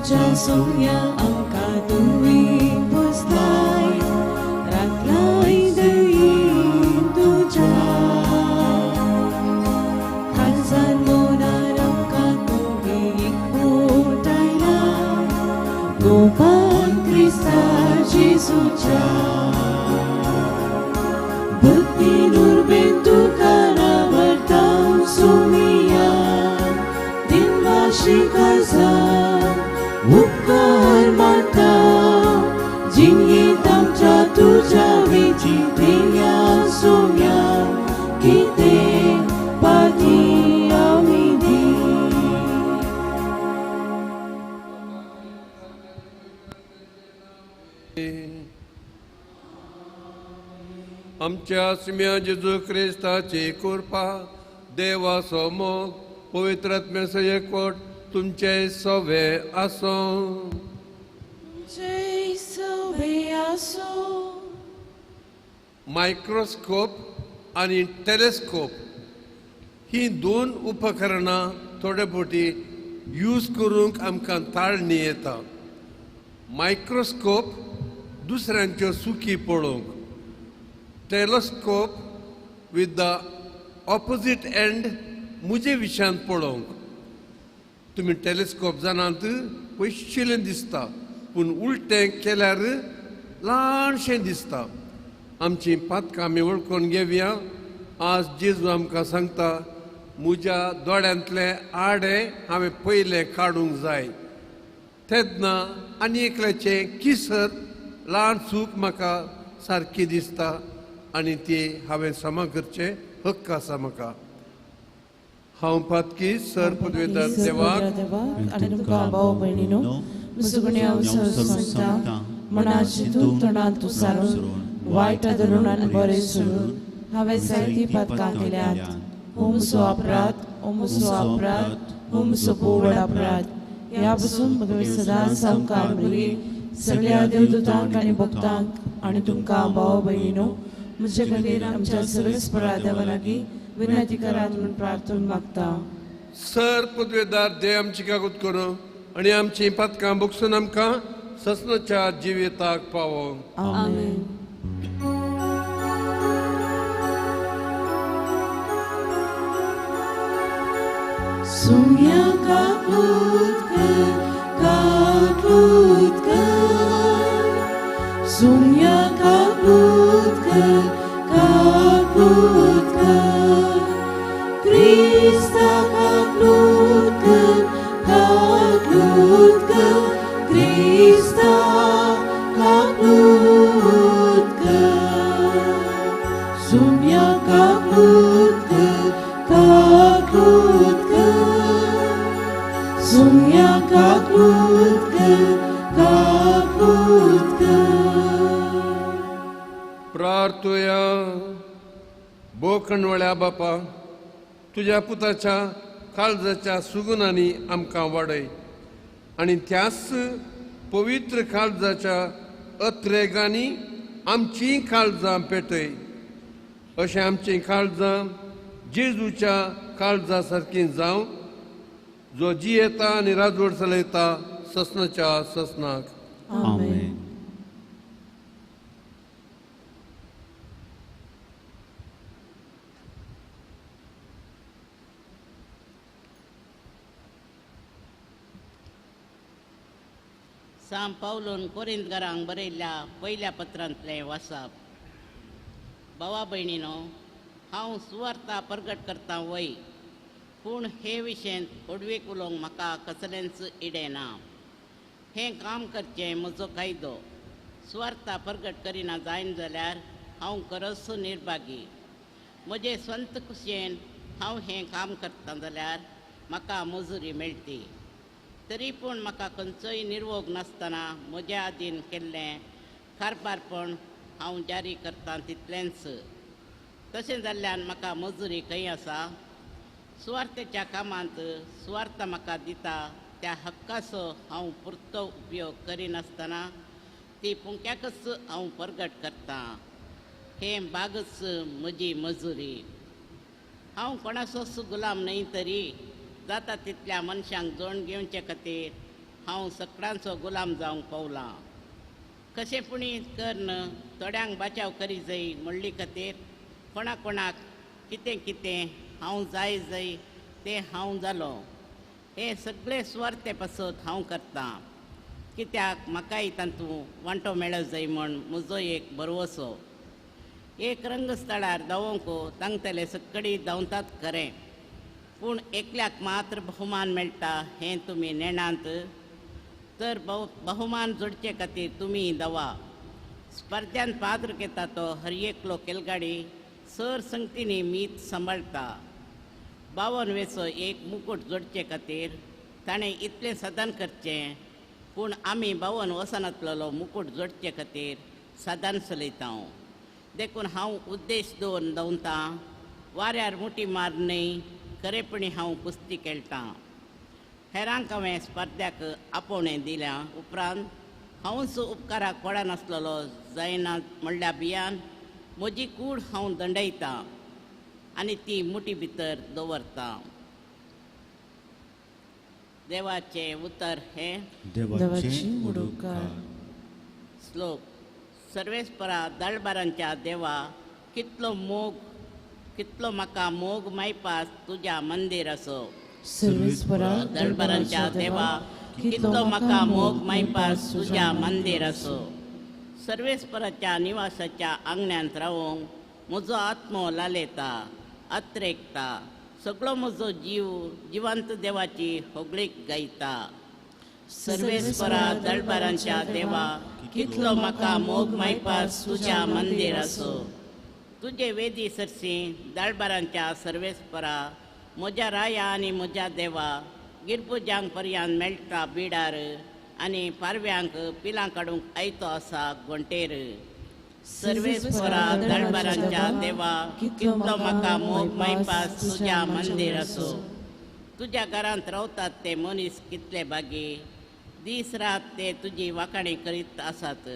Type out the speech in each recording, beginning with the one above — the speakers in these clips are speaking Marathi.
तुझ्या सोया आमका तुमी पोसलाय राखलाय देईन तुझ्या खालसान मोनार आमका तुमी एकवटायला गोपान क्रिस्ता जेसूच्या भक्ती नुरबेन तुका नावरतां सोमिया दिनवाशिकाचा उपकार मानता जिणगेंत आमच्या तुझ्या वेचीत देया सोम्या कितें पाती आमी दी आमच्या सिम्या जेजू क्रिस्ताची कृपा देवाचो मोग पवित्र आत्म्याचो एकवट तुमचे सवे आसो. जय सवे आसो. मायक्रोस्कोप आणि टेलिस्कोप ही दोन उपकरणां थोडे फावटी यूज करूंक आमकां ताळणी येता. मायक्रोस्कोप दुसऱ्यांच्यो चुकी पळोवंक, telescope with the opposite end मुजे विशयान पळोवंक. तुमी टेलिस्कोप जाणांत पयशिल्लें दिसता पूण उलटें केल्यार ल्हानशें दिसता. आमची पातकां आमी वळखून घेवया. आज जेजू आमकां सांगता म्हज्या दोळ्यांतले आडे हांवें पयले काडूंक जाय. तेन्ना आनी एकल्याचें किसर ल्हान चूक म्हाका सारकी दिसता आनी ती हांवें क्षमा करचें हक्क आसा म्हाका. हांव पातकी सर पदवेदार देवाक आनी तुमकां भाव भयणीनो मुसगुण्या सांगता मनाची तूं तोंडांत तूं सारून वायट धरून आनी बरें सोडून हांवें जायतीं पातकां केल्यात. हो म्हजो अपराध, हो म्हजो अपराध, हो म्हजो बोवड अपराध. ह्या पासून म्हगे सदांच संवकार बरी सगळ्या देवदूतांक आनी भक्तांक आनी तुमकां भाव भयणीनो म्हजे खातीर आमच्या सगळ्या स्परादेवा लागीं विनंती करात म्हणून प्रार्थना मागता. सर पदवेदार देव आमची कागद करूं आनी आमची पातकां बगसून आमकां ससनाच्या जिविताक पावो. आमेन. सोम्या काकूत कर सोम्या काकूत कर क्रिस्ता काकूत कर क्रिस्ता काकूत कर सोम्या काकूत कर सोम्या काकूत कर. प्रार्थुया. बोखणवळ्या बापा, तुझ्या पुताच्या काळजाच्या सुगुणांनी आमकां वाडय आनी त्याच पवित्र काळजाच्या अत्रेगांनी आमचीं काळजां पेटय. अशें आमचीं काळजां जेजूच्या काळजा सारकीं जावं जो जियेता आनी राजवट चलयता ससनाच्या ससनाक. आमेन. सांत पावलोन कोरिंथकारांक बरयल्ल्या पयल्या पत्रांतलें वाचप. भावा भयणीनो, हांव सुवार्ता प्रगट करता वय, पूण हे विशयेंत ओडवेक उलोवंक म्हाका कसलेंच इडें ना. हें काम करचें म्हजो कायदो. सुवार्ता प्रगट करिना जायना जाल्यार हांव खरोच निर्भागी. म्हजे स्वंत कुशेन हांव हें काम करता जाल्यार म्हाका मजुरी मेळटी. तरी पूण म्हाका खंयचोय निर्वोग नासतना म्हज्या आदीन केल्लें कारबारपण हांव जारी करतां तितलेंच. तशें जाल्ल्यान म्हाका मजुरी खंय आसा. सुवार्थेच्या कामांत सुवार्ता म्हाका दिता त्या हक्काचो हांव पुरतो उपयोग करिनासतना ती पुंक्याकच हांव प्रगट करतां. हें बागच म्हजी मजुरी. हांव कोणाचोच गुलाम न्हय, तरी जाता तितल्या मनशांक जोडून घेवचे खातीर हांव सगळ्यांचो गुलाम जावंक पावलां. कशें पुणीत करन थोड्यांक बचाव करी जाय म्हणली खातीर कोणाक कोणाक कितें कितें हांव जाय जाय तें हांव जालो. हे सगळे स्वार्थे पासत हांव करतां, कित्याक म्हाकाय तातूंत वांटो मेळो जाय म्हण म्हजो एक भरवसो. एक रंगस्थळार धांवोंक तांगतले सक्कडी धांवतात खरें, पूण एकल्याक मात्र भोवमान मेळटा हें तुमी नेणांत. तर भोवमान जोडचे खातीर तुमी धांवा. स्पर्धांत पाद्र घेता तो हर एकलो खेळगाडी सर संगतींनी मीत सांबाळटा. बावन वेसो एक मुकुट जोडचे खातीर ताणें इतलें साधन करचें, पूण आमी बावन वसनांतलो मुकुट जोडचे खातीर साधन चलयता. देखून हांव उद्देश दवरून धांवतां, वाऱ्यार मुठी मारनय खरेपणी हांव कुस्ती खेळटां. हेरांक हांवें स्पर्धाक आपोवणें दिल्या उपरांत हांवच उपकाराक कोडा नासलेलो जायना म्हणल्या भियान म्हजी कूड हांव दंडयतां आनी ती मुठी भितर दवरतां. देवाचें उतर हें देवाची उडोवकार. श्लोक. सर्वेस्परा दळबारांच्या देवा, कितलो म्हाका मोग मायपास तुज्या मंदीर असो. सर्वेस्परा दळबारांच्या देवा, कितलो म्हाका मोग मायपास तुज्या मंदीर असो. सर्वेस्पराच्या निवासाच्या आंगण्यांत रावूंक म्हजो आत्मो लालेता, अत्रेकता. सगळो म्हजो जीव जिवंत देवाची होगळीक गायता. सर्वेस्परा दळबारांच्या देवा, कितलो म्हाका मोग मायपास तुज्या मंदीर असो. तुजे वेदी सरसी दळबारांच्या सर्वेस्परा, म्हज्या राया आनी म्हज्या देवा. गिरपुजांक पर्यांत मेळटा बिडार आनी पारव्यांक पिलां काडूंक आयतो आसा घोंटेर. सर्वेस्परा दळबारांच्या देवा, कितलो म्हाका मोग मायपास तुज्या मंदीर असो. तुज्या घरांत रावतात ते मनीस कितले बागी, दीस रात ते तुजी वाखाणी करीत आसात.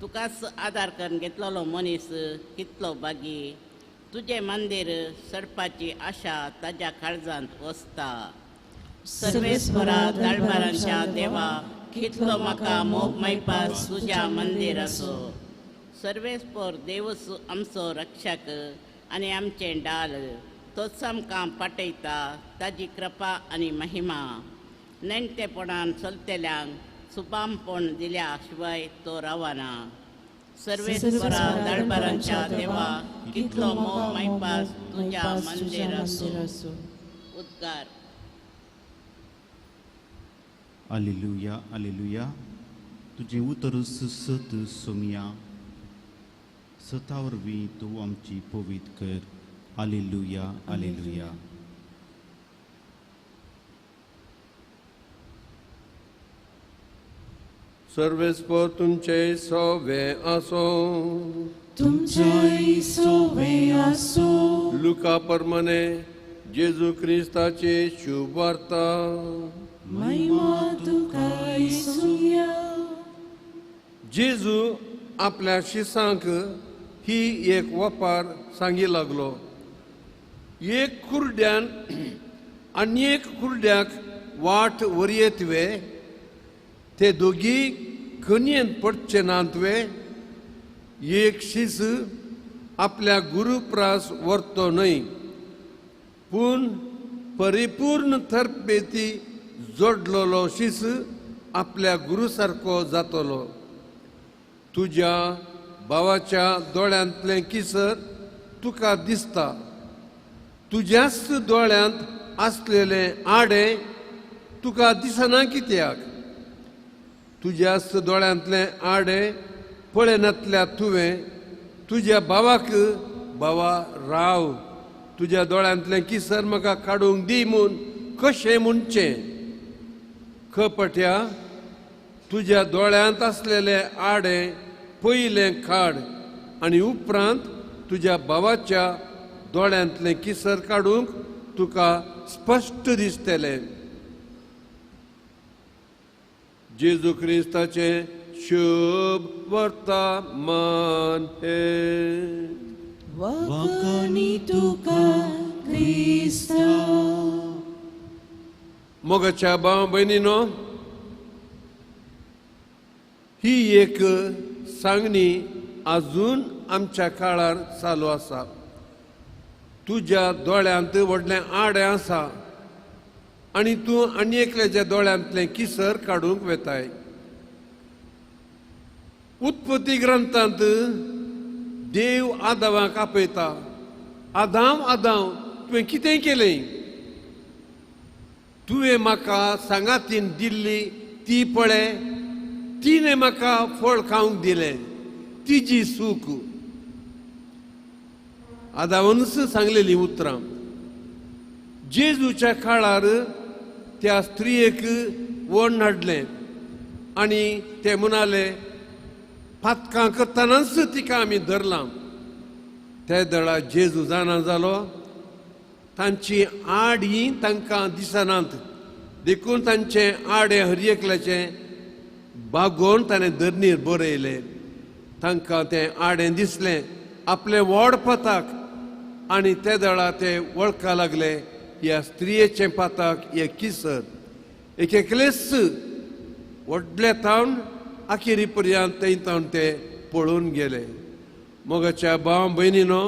तुकाच आदार करून घेतलेलो मनीस कितलो बागी. तुजें मंदीर सडपाची आशा ताज्या काळजांत वसता. सर्वेस्परा दळबारांच्या देवा, कितलो म्हाका मोग मायपास तुज्या मंदीर असो. सर्वेस्पर देवच आमचो रक्षक आनी आमचें डाल. तोच आमकां पाटयता ताजी कृपा आनी महिमा. नेणटेपणान चलतेल्यांक सुबामपण दिल्या शिवाय तो रावना. सर्वेस्परा दळबारांच्या देवा, कितलो मोग मायपास तुज्या मंदीर असो. उद्गार. Alleluia, alleluia. तुझे उतर सत सोमिया, सतावरवीं तूं आमची पवित कर. Alleluia, alleluia. सर्वेस्पर तुमचे सोवे आसो. तुमचे सोवे आसो. लुका परमने जेजू क्रिस्ताची शुभ वार्ता. महिमा तुका येसुया. जेजू आपल्या शिसांक ही एक वपार सांगी लागलो. एक खुर्ड्यान आनी एक खुर्ड्याक वाट वरयेतवे, ते दोगी खणयेन पडचे नातवे. एक शीस आपल्या गुरुप्रास व्हरतो न्हय, पूण परिपूर्ण थरपेती जोडलेलो शीस आपल्या गुरू सारको जातलो. तुज्या भावाच्या दोळ्यांतलें किसर तुका दिसता, तुज्याच दोळ्यांत आसलेले आडे तुका दिसना कित्याक. तुज्याच दोळ्यांतले आडे पळयनातल्या तुवें तुज्या भावाक, भावा राव, तुज्या दोळ्यांतलें किसर म्हाका काडूंक दी म्हूण कशें म्हणचें. खपट्या, तुज्या दोळ्यांत आसलेले आडे पयलें काड आनी उपरांत तुज्या भावाच्या दोळ्यांतलें किसर काडूंक तुका स्पश्ट दिसतलें. जेजू क्रिस्ताचे शुभ वर्तमान हे. वखणी तुका क्रिस्ता. मोगाच्या भाव भयणीनो, ही एक सांगणी अजून आमच्या काळार चालू आसा. तुज्या दोळ्यांत व्हडलें आडें आसा आनी तूं आनी एकल्याच्या दोळ्यांतलें किसर काडूंक वेताय. उत्पत्ती ग्रंथांत देव आदामाक आपयता, आदाम आदाम तुवें कितें केलें? तुवें म्हाका सांगातीन दिल्ली ती पळय, तिणें म्हाका फळ खावंक दिलें, तिजी सूख. आदामानूच सांगलेलीं उतरां. जेजूच्या काळार त्या स्त्रियेक वण हाडलें आनी ते म्हणाले फातकां करतनाच तिका आमी धरलां. त्या दळा जेजू जाणा जालो. तांची आड ही तांकां दिसनात देखून तांचें आडें हरयेकल्याचें बागोवन ताणें धरणीर बरयलें. तांकां तें आडें दिसलें आपले व्हड पाताक आनी ते दळा ते वळखा लागले ह्या स्त्रियेचें पाताक हें किसर. एकलेच व्हडले तावन आखिरी पर्यंत थंय ते पळोवन गेले. मोगाच्या भाव भयणीनो,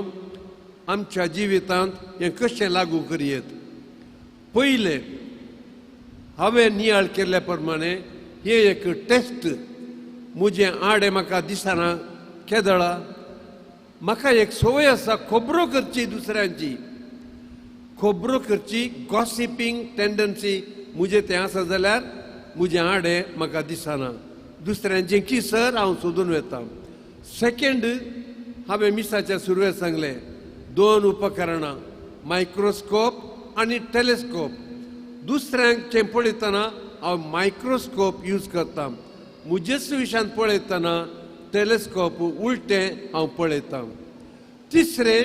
आमच्या जिवितांत हें कशें लागू करयेत? पयलें हांवें नियाळ केल्ल्या प्रमाणे हे एक टेस्ट. म्हजें आडें म्हाका दिसना केदळा. म्हाका एक संवय आसा खोबरो करची दुसऱ्यांची, खोबरो करची, गॉसिपींग टेंडन्सी म्हजें तें आसा जाल्यार म्हजें आडें म्हाका दिसना. दुसऱ्यांचें किसर हांव सोदून वेतां. सेकंड, हांवें मिसाच्या सुरवेक सांगलें 2 उपकरणां, मायक्रोस्कोप आनी टेलिस्कोप. दुसऱ्यांचें पळयतना हांव मायक्रोस्कोप यूज करतां. म्हजेच विशयान पळयतना टेलिस्कोप उलटें हांव पळयतां. तिसरें,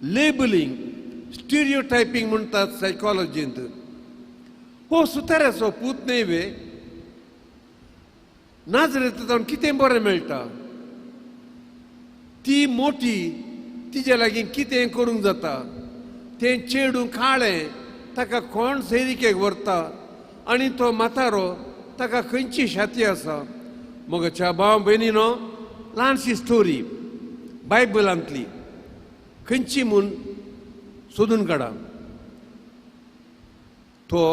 लेबलिंग, स्टिरियोटायपींग म्हणटात सायकॉलॉजींत. हो सुताऱ्याचो पूत न्हय नाजरेंतल्यान कितें बरें मेळटा, ती मोठी, तिजे लागीं कितें करूंक जाता, तें चेडूं काळें ताका कोण सैरिकेक व्हरता आनी तो म्हातारो ताका खंयची शाती आसा. मोगाच्या भाव भयणीनो, ल्हानशी स्टोरी बायबलांतली खंयची म्हूण सोदून काडा. तो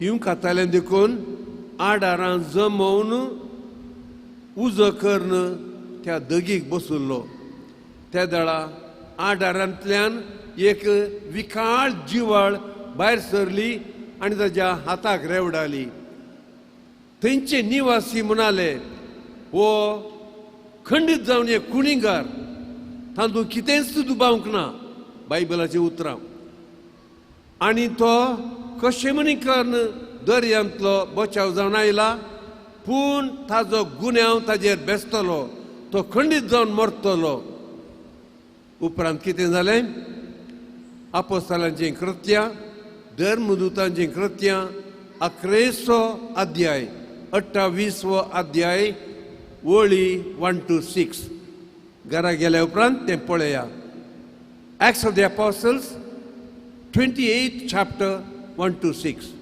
हिंव खातालें देखून आडारां जमोवन उजो करून त्या दगीक बसुल्लो. त्या दळा आडारांतल्यान एक विकाळ जिवाळ भायर सरली आनी ताच्या हाताक रेवडाली. थंयचे निवासी म्हणाले, हो खंडीत जावन एक कुणिगार, तातूंत कितेंच दुबावंक ना. बायबलाचीं उतरां. आनी तो कशे म्हणी करून दर्यांतलो बचाव जावन आयला, पूण ताजो गुन्यांव ताजेर बेसतलो, तो खंडीत जावन मरतलो. उपरांत कितें जालें? अपोस्तलांचीं कृत्यां, धर्मदूतांचीं कृत्यां 11 अध्याय 28 अध्याय वळी 1 to 6. घरा गेल्या उपरांत तें पळया. Acts of the Apostles 28 chapter 1 to 6.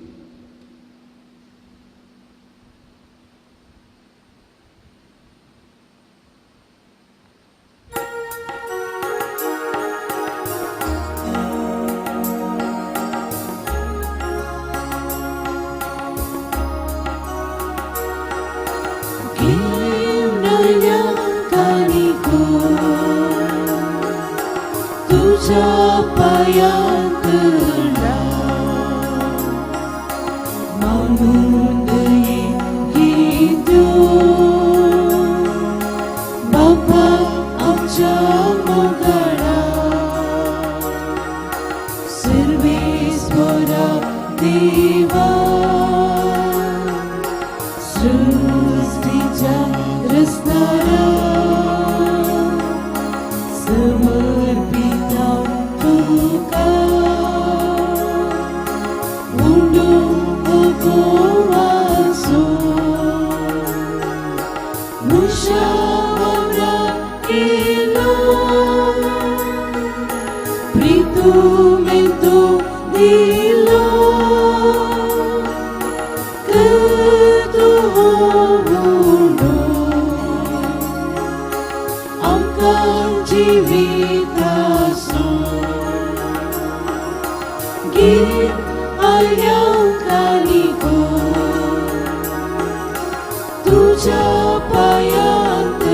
Dilo, que tu जिवितासो गीत आल्यांकानिको तुझ्या पायांत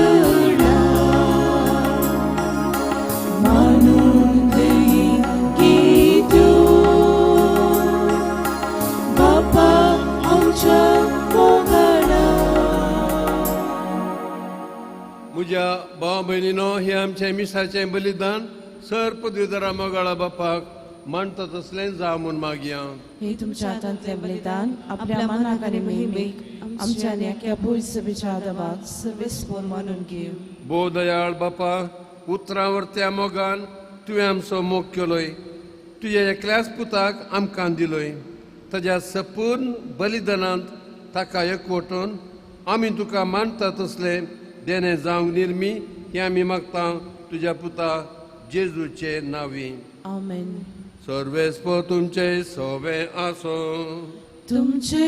मानून देईन गीतो बापा आमच्या मोगाडा. म्हज्या भाव भयणीनो, हे आमचे मिसाचें बलिदान सर पदवीधरा मोगाळा बापाक मानता तसलें जा म्हूण मागया. हे तुमच्या हातांतले बलिदान आपल्या मनाक आनी महिमेक आमच्या आनी आख्या पुराय सभेच्या आदाराक सर्वेस्पर मानून घेव. भोव दयाळ बापा, उतरावरत्या मोगान तुवें आमचो मोग केलोय. तुज्या एकल्याच पुताक आमकां दिलोय. ताज्या संपूर्ण बलिदानांत ताका एकवटून आमी तुका मानता तसले देणे जावंक निर्मी हे आमी मागता तुज्या पुता जेजूचे नांवी. आमेन. सर्वेस्पर तुमचे सोबे आसो. तुमचे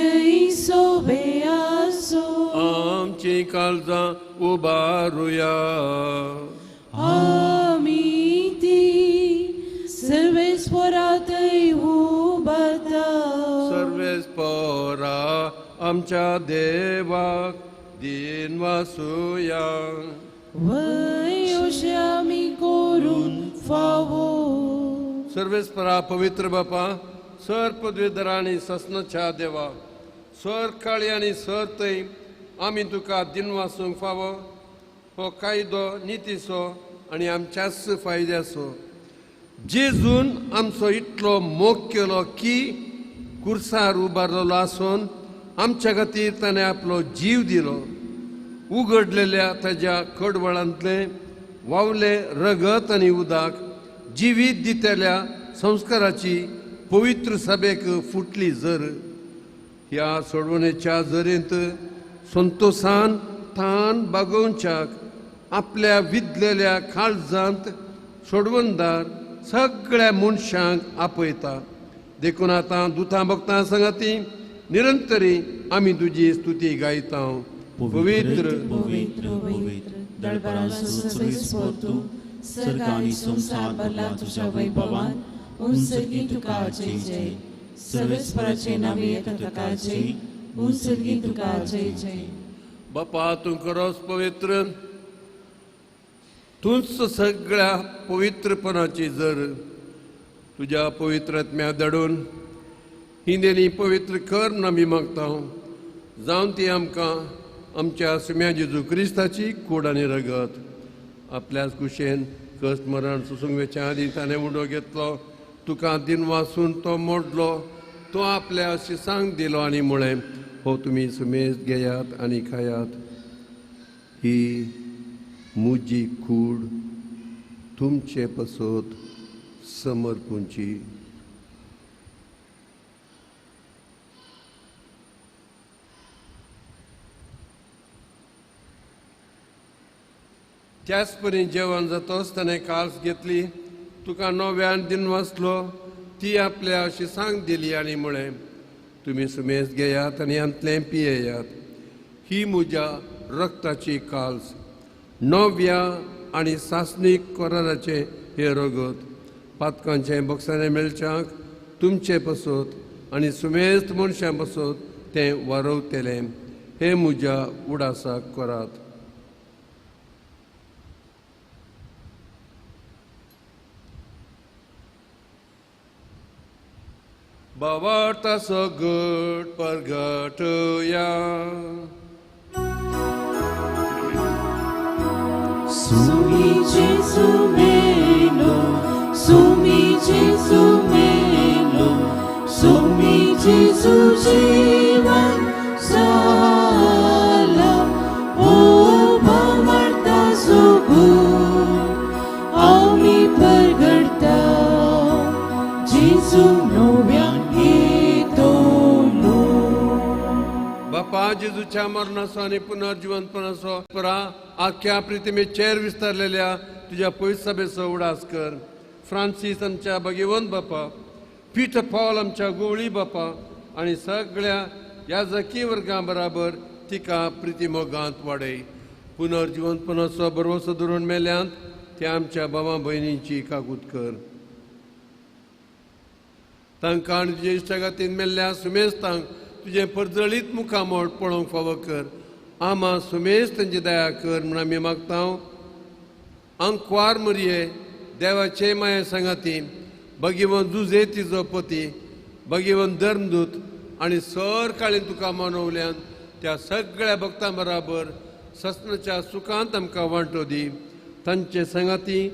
सोबे आसो. आमची काळजां उबारुया. आमी ती सर्वेस्परांतय उबारता. सर्वेस्परा आमच्या देवाक दिन वासुया. वय अशें आमी करून फावो. सर्वेस्परा पवित्र बापा, सर पदवीधरा आनी ससनाच्या देवा, सर काळी आनी सर थंय आमी तुका दिन वासूंक फावो. हो कायदो नितीसो आनी आमच्याच फायद्याचो. जेजून आमचो इतलो मोग केलो की कुर्सार उबारलेलो आसून आमच्या खातीर ताणें आपलो जीव दिलो. उगडलेल्या ताज्या कडवळांतले वावले रगत आनी उदक जिवीत दितेल्या संस्काराची पवित्र सभेक फुटली जर. ह्या सोडवणेच्या जरेंत संतोषान थान बागोवच्याक आपल्या विदलेल्या काळजांत सोडवणदार सगळ्या मनशांक आपयता. देखून आतां दुतां भक्तां संगाती निरंतरी आमी तुजी स्तुती गायता. पवित्र पवित्र पवित्र दळबराचो सर्वेस्पर तूं सर्ग आनी संसार भरला तुज्या वैभवान. उंचरगी तुका जय जय. सर्वेस्पराचे नावे येता ताका जय. उंचरगी तुका जय जय. बापा, तूं खरोच पवित्र. तूंच सगळ्या पवित्रपणाची जर. तुज्या पवित्रात्म्या दडून ही देणी पवित्र कर म्हूण आमी मागता. जावन ती आमकां आमच्या सुम्या जेजू क्रिस्ताची कूड आनी रगत आपल्याच कुशेन कश्ट मरण सुसूंक वेच्या आदी ताणें उडो घेतलो. तुका दिन वासून तो मोडलो. तो आपल्या शिसांक दिलो आनी म्हळें, हो तुमी सुमेज घेयात आनी खायात. ही म्हजी कूड तुमचे पसत समर्पूंची. त्याच परी जेवण जातोच ताणें काल्स घेतली. तुका नव्यान दिन वाचलो. ती आपल्या शिसांक दिली आनी म्हळें, तुमी सुमेज घेयात आनी अंतलें पियेयात. ही म्हज्या रक्ताची काल्स, नव्या आनी सासणीक कोराराचे हे रगत. पातकांचें बक्षांनी मेळच्याक तुमचे पसत आनी सुमेस्त मनशां पसत तें वारवतेलें. हे म्हज्या उडासाक करात. बावार्ता सगट परगटया. सुमी जेजू मेलो. सुमी जेजू मेलो. सुमी जेजू जीवन जाला. ओ बावार्ता सगट आमी परगटता. जेजू नव्यान येतो. बापा, जेजूच्या मरणाचो आनी पुनर्जिवंतपणाचो परा आख्या प्रितिमेचेर विस्तारलेल्या तुज्या पवित्र सभेचो उडास कर. फ्रांसीस आमच्या भगिवंत बापा, पीठ पॉल आमच्या गोवळी बापा आनी सगळ्या याजकी वर्गां बराबर तिका प्रितिमोगांत वाडय. पुनर्जिवंतपणाचो बरोसो धरून मेल्यांत त्या आमच्या भावा भयणींची काकूत कर. तांकां आनी तुजे इश्टागातीन मेल्ल्या सुमेस्तांक तुजें परजळीत मुखामोळ पळोवंक फावो कर. आमा सुमेस्त तांची दया कर म्हूण आमी मागता. अंकवार मरये देवाचे माये सांगाती भगिवन जुजे तिजो पती भगिवन धर्मदूत आनी सर काळीन तुका मनवल्यान त्या सगळ्या भक्तां बराबर ससनाच्या सुखांत आमकां वांटो दी. तांचे सांगाती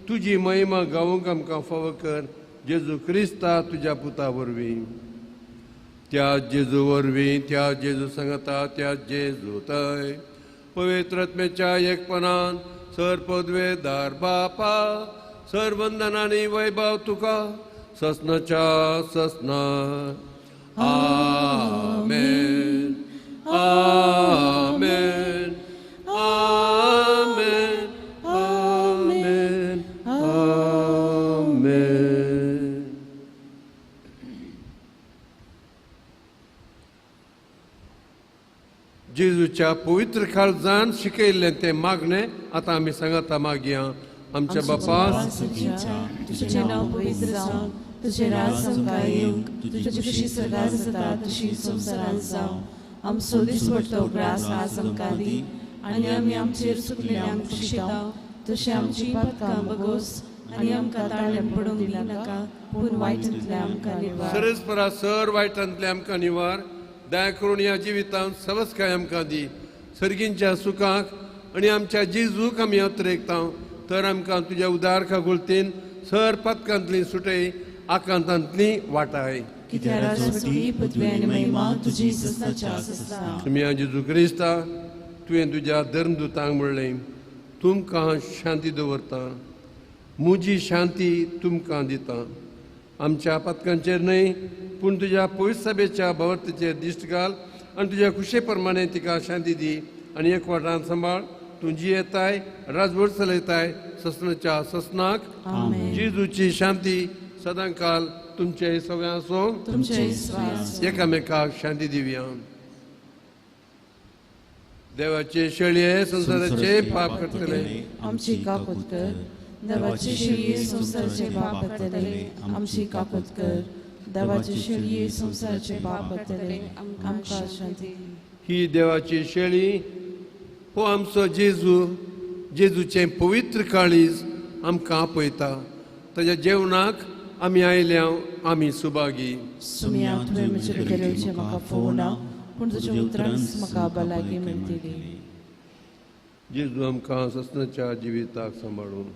तुजी महिमा गावूंक आमकां फावो कर. जेजू क्रिस्ता तुज्या पुता वरवीं. त्या जेजू वरवीं त्या जेजू सांगता त्या जेजू थंय पवित्रत्मेच्या एकपणान सर पदवेदार बापा सर वंदनांनी वैभव तुका ससनाच्या ससना. आमेन आमेन आमेन आमेन आमेन. जेजूच्या पवित्र काळजान शिकयल्लें तें मागणें आतां आमी सांगाता मागया. आमच्या बापा तुझे नाव पवित्र जावं तुझे राज संकाय येवंक तुझी जशी सदां जाता तशी संवसारांत जावं. आमचो दिसपट्टो ग्रास आज आमकां दी आनी आमी आमचेर चुकलेल्यांक शिक्षिता तशें आमची पातकां बगोस आनी आमकां ताळ्यान पडूंक दिनाका पूण वायटांतल्यान आमकां निवार. सरस्परा सर वायटांतल्या आमकां निवार. दया करून ह्या जिवितांत सवस्काय आमकां दी. सर्गींच्या सुखाक आनी आमच्या जेजूक आमी अत्रेकता तर आमकां तुज्या उदार कागुलतीन सर पथकांतली सुटय आकांतांतली वाटाय. कित्याक राजवटी पदवी आनी महिमा तुजी ससनाच्या आसता. तुमी जेजू क्रिस्ता तुवें तुज्या धर्मदुतांक म्हणलें तुमकां शांती दवरता म्हजी शांती तुमकां दिता. आमच्या पथकांचेर न्हय पूण तुज्या पवित्र सभेच्या भवर्तेचेर दिश्ट घाल आनी तुज्या खुशे प्रमाणे तिका शांती दी आनी एकवटान सांबाळ. तूं जी येताय राजवट चलयताय ससनाच्या ससनाक. जेजूची शांती सदां काल तुमचे सगळ्यां आसूं. एकामेकाक शांती दिवया. देवाचे शेळये संसाराचे पाप करतले आमची काकूत कर. देवाचे शेळये संसाराचे पाप करतले आमची काकूत कर. देवाचे शेळये संसाराचे पाप करतले आमकां शांती. ही देवाची शेळी हो आमचो जेजू जेजूचे पवित्र काळीज आमकां आपयता. ताच्या जेवणाक आमी आयल्या आमी सुभागी. सुमिया तुवें म्हजे भितरचे म्हाका फोवना पूण तुज्या उतरांच म्हाका भलायकी मेळटली. जेजू आमकां ससनाच्या जिविताक सांबाळून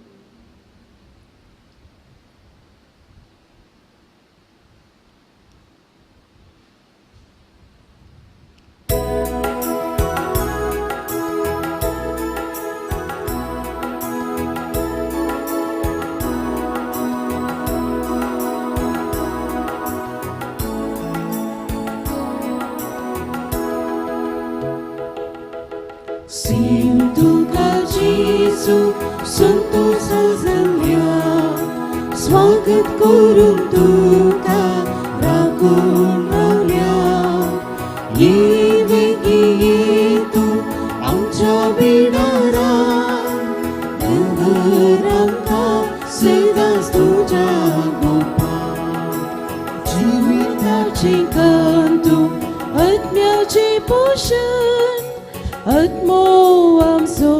Sintuka Jesu संतोषा जमल्या स्वागत करून तुका राखून रावल्या. ये वेगी ये तू आमच्या बिडारान दवर आमकां सदांच तुज्या गोपान. जिविताचे कंतू आत्म्याचे पोषण आत्मो आमचो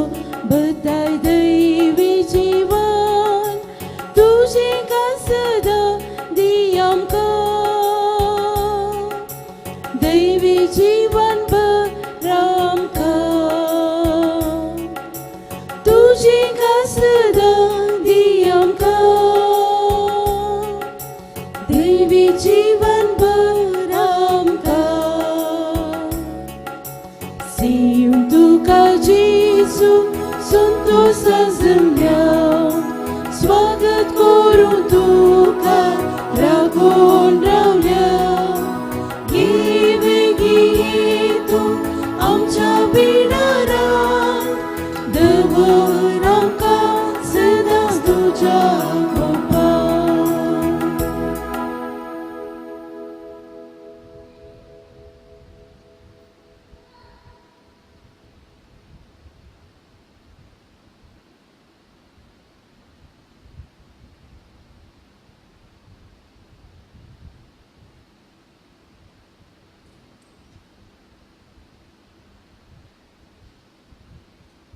बदाय दैवी जीवन तुझे का सदां दी आमकां. दैवी जीवन बरा आमकां तुझे का सदां दी आमकां. दैवी जीवन बरा आमकां. Sintuka Jesu संतोषा जमल्या स्वागत करून तुका राखून रावल्या. ये वेगी ये तू आमच्या बिडारान दवर आमकां सदांच तुज्या गोपान.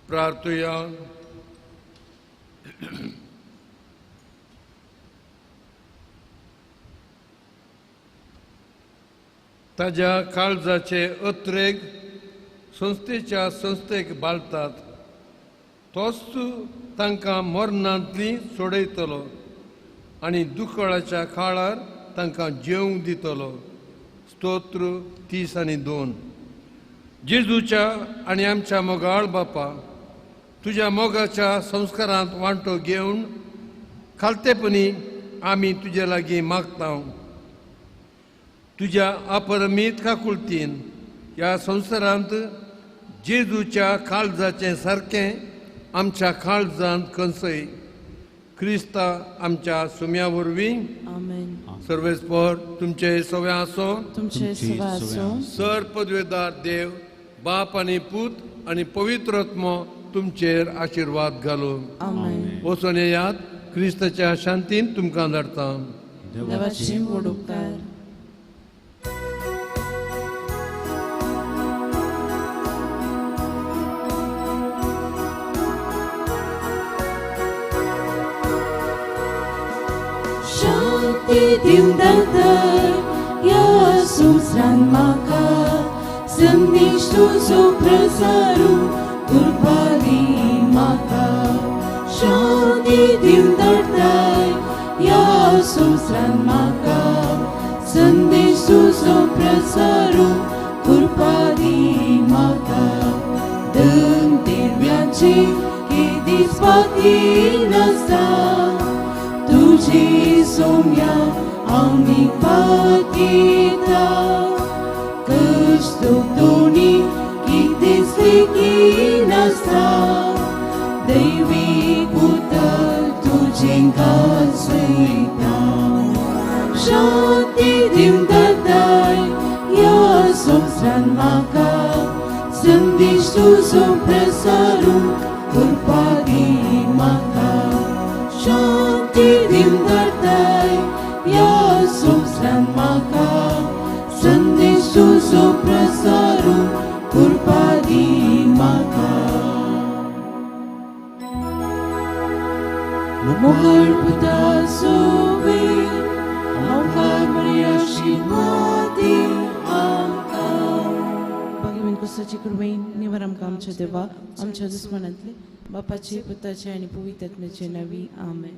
प्रार्थुया. ताज्या काळजाचे अत्रेक संस्थेच्या संस्थेक बाळतात, तोच तांकां मरणांतली सोडयतलो आनी दुखळाच्या काळार तांकां जेवंक दितलो. स्तोत्र 30:2. जेजूच्या आनी आमच्या मोगाळ बापा, तुज्या मोगाच्या संस्कारांत वांटो घेवन खालतेपणी आमी तुजे लागीं मागता. तुज्या अपरमीत काकुळतीन ह्या संवसारांत जेजूच्या काळजाचें सारकें आमच्या काळजांत कंसय. क्रिस्ता आमच्या सुम्या वरवीं आमेन. सर्वेस्पर तुमचे सवे आसो. तुमचे सवा असो. सर पदवेदार देव, बाप आनी पूत आनी पवित्र आत्मो तुमचेर आशिर्वाद घालूं. आमेन. वचून येयात. क्रिस्ताच्या शांतीन तुमकां धाडटा. देवाची व्हड उपकार. शांती दिवं दातार ह्या संवसारांत म्हाका, संदेश तुजो प्रसारू कृपा दी म्हाका. शांती दिवं दातार ह्या संवसारांत म्हाका, संदेश तुजो प्रसारू कृपा दी म्हाका. दन दिव्यांचे हे दीस बाकी नासता, तुझे सोम्या आम्ही पातिता. कष्ट दोनी कितेंच लेकी नासता, दैवीक उतर तुजें गाजयता. शांती दिवं दातार ह्या संवसारांत म्हाका, संदेश तुजो प्रसारू कृपा दी म्हाका. शांती दिवं दातार ह्या संवसारांत म्हाका, संदेश तुजो प्रसारू कृपा दी म्हाका. मोगाळ पुता सोबे आमकां बरी आशिर्वाद दी आमकां. भगवान कुसाची कृपेन निवार आमकां आमच्या देवा, आमच्या दुस्मनांतले बापाचे, पुताचे आनी पवित्र आत्म्याचे नांवी. आमेन.